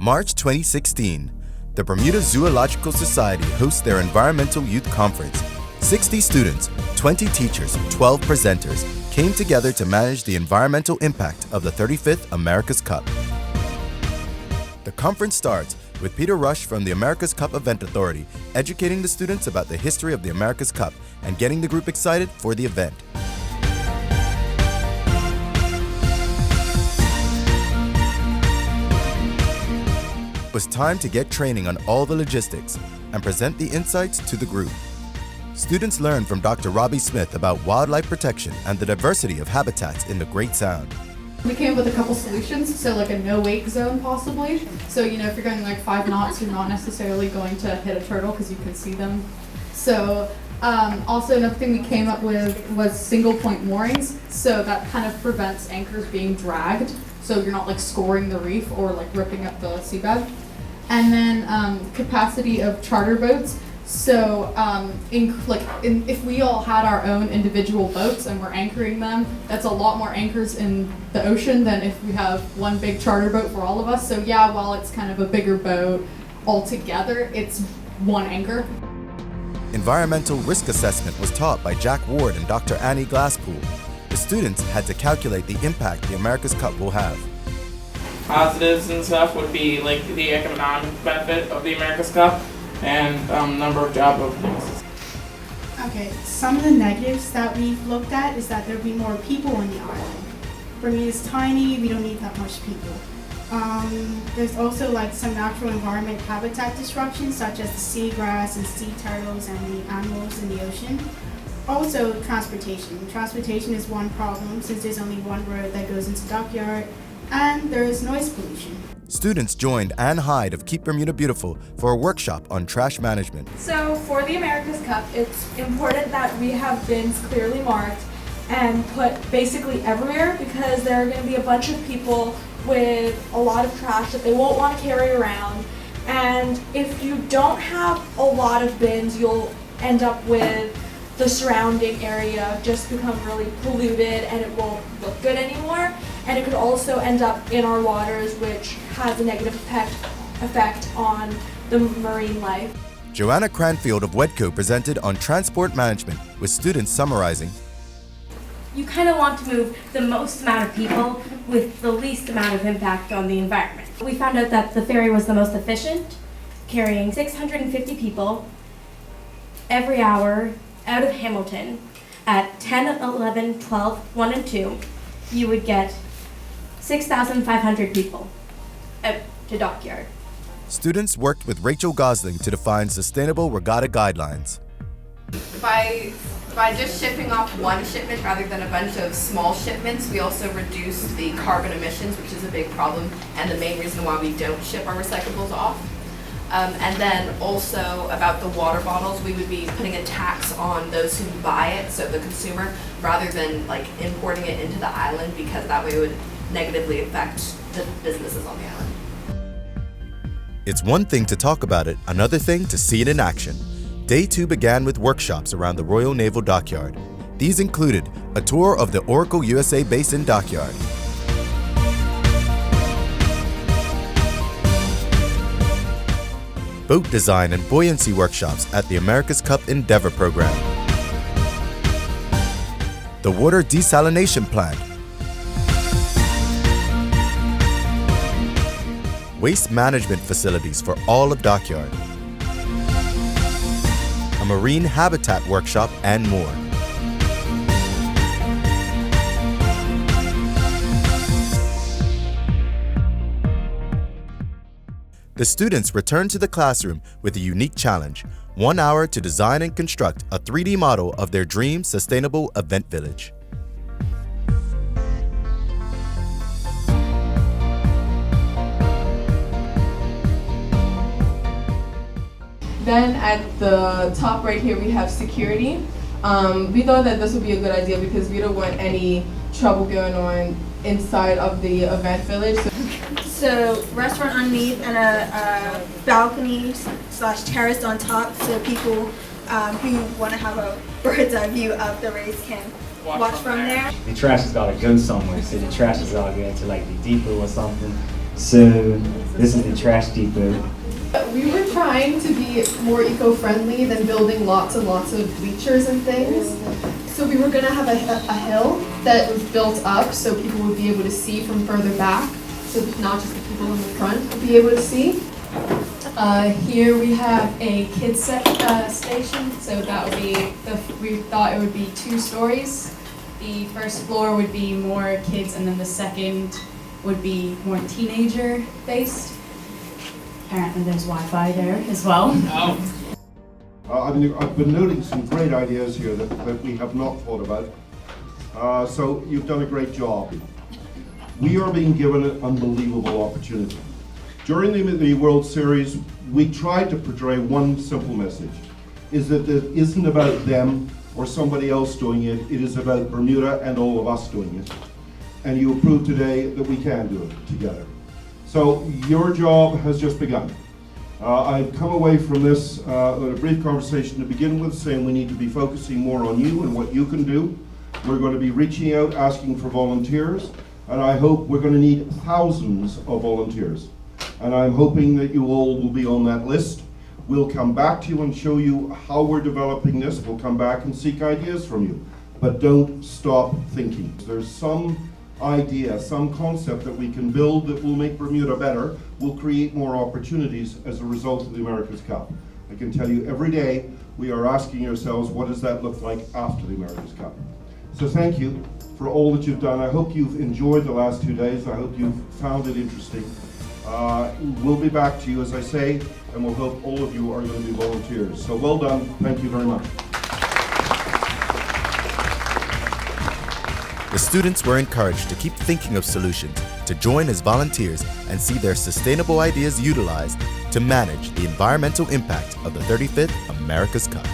March 2016, the Bermuda Zoological Society hosts their Environmental Youth Conference. 60 students, 20 teachers, 12 presenters came together to manage the environmental impact of the 35th America's Cup. The conference starts with Peter Rush from the America's Cup Event Authority educating the students about the history of the America's Cup and getting the group excited for the event. It was time to get training on all the logistics and present the insights to the group. Students learned from Dr. Robbie Smith about wildlife protection and the diversity of habitats in the Great Sound. We came up with a couple solutions, so like a no-wake zone possibly. So, if you're going like 5 knots, you're not necessarily going to hit a turtle because you can see them. So also another thing we came up with was single point moorings. So that kind of prevents anchors being dragged. So you're not like scoring the reef or like ripping up the seabed. And then capacity of charter boats. So if we all had our own individual boats and we're anchoring them, that's a lot more anchors in the ocean than if we have one big charter boat for all of us. So yeah, while it's kind of a bigger boat altogether, it's one anchor. Environmental risk assessment was taught by Jack Ward and Dr. Annie Glasspool. The students had to calculate the impact the America's Cup will have. Positives and stuff would be like the economic benefit of the America's Cup and number of job openings. Okay, some of the negatives that we've looked at is that there'll be more people on the island. Bermuda's tiny, we don't need that much people. There's also like some natural environment habitat disruptions such as the seagrass and sea turtles and the animals in the ocean. Also transportation. Transportation is one problem since there's only one road that goes into Dockyard, and there is noise pollution. Students joined Ann Hyde of Keep Bermuda Beautiful for a workshop on trash management. So for the America's Cup, it's important that we have bins clearly marked and put basically everywhere because there are going to be a bunch of people with a lot of trash that they won't want to carry around. And if you don't have a lot of bins, you'll end up with the surrounding area just become really polluted and it won't look good anymore. And it could also end up in our waters, which has a negative effect on the marine life. Joanna Cranfield of WEDCO presented on transport management with students summarizing. You kind of want to move the most amount of people with the least amount of impact on the environment. We found out that the ferry was the most efficient, carrying 650 people every hour out of Hamilton at 10, 11, 12, 1, and 2. You would get 6,500 people out to Dockyard. Students worked with Rachel Gosling to define sustainable regatta guidelines. By just shipping off one shipment rather than a bunch of small shipments, we also reduce the carbon emissions, which is a big problem and the main reason why we don't ship our recyclables off. And then also about the water bottles, we would be putting a tax on those who buy it, so the consumer, rather than like importing it into the island because that way it would negatively affect the businesses on the island. It's one thing to talk about it, another thing to see it in action. Day 2 began with workshops around the Royal Naval Dockyard. These included a tour of the Oracle USA base in Dockyard, boat design and buoyancy workshops at the America's Cup Endeavor program, the water desalination plant, waste management facilities for all of Dockyard, a marine habitat workshop, and more. The students returned to the classroom with a unique challenge: 1 hour to design and construct a 3D model of their dream sustainable event village. Then at the top right here we have security. We thought that this would be a good idea because we don't want any trouble going on inside of the event village. So restaurant underneath and a balcony / terrace on top so people who want to have a bird's eye view of the race can watch from there. The trash has got to go somewhere, so the trash has got to go into like the depot or something. So This is the trash depot. We were trying to be more eco-friendly than building lots and lots of bleachers and things. So we were going to have a hill that was built up so people would be able to see from further back. So not just the people in the front would be able to see. Here we have a kids station, so that would be, we thought it would be 2 stories. The first floor would be more kids, and then the second would be more teenager based. Apparently there's Wi-Fi there as well. I've been noting some great ideas here that we have not thought about. So you've done a great job. We are being given an unbelievable opportunity. During the World Series, we tried to portray one simple message, is that it isn't about them or somebody else doing it, it is about Bermuda and all of us doing it. And you have proved today that we can do it together. So your job has just begun. I've come away from this a brief conversation to begin with, saying we need to be focusing more on you and what you can do. We're going to be reaching out, asking for volunteers, and I hope we're going to need thousands of volunteers. And I'm hoping that you all will be on that list. We'll come back to you and show you how we're developing this. We'll come back and seek ideas from you. But don't stop thinking. There's some idea, some concept that we can build that will make Bermuda better, will create more opportunities as a result of the America's Cup. I can tell you every day we are asking ourselves, what does that look like after the America's Cup? So thank you for all that you've done. I hope you've enjoyed the last 2 days. I hope you've found it interesting. We'll be back to you, as I say, and we'll hope all of you are going to be volunteers. So well done. Thank you very much. The students were encouraged to keep thinking of solutions, to join as volunteers and see their sustainable ideas utilized to manage the environmental impact of the 35th America's Cup.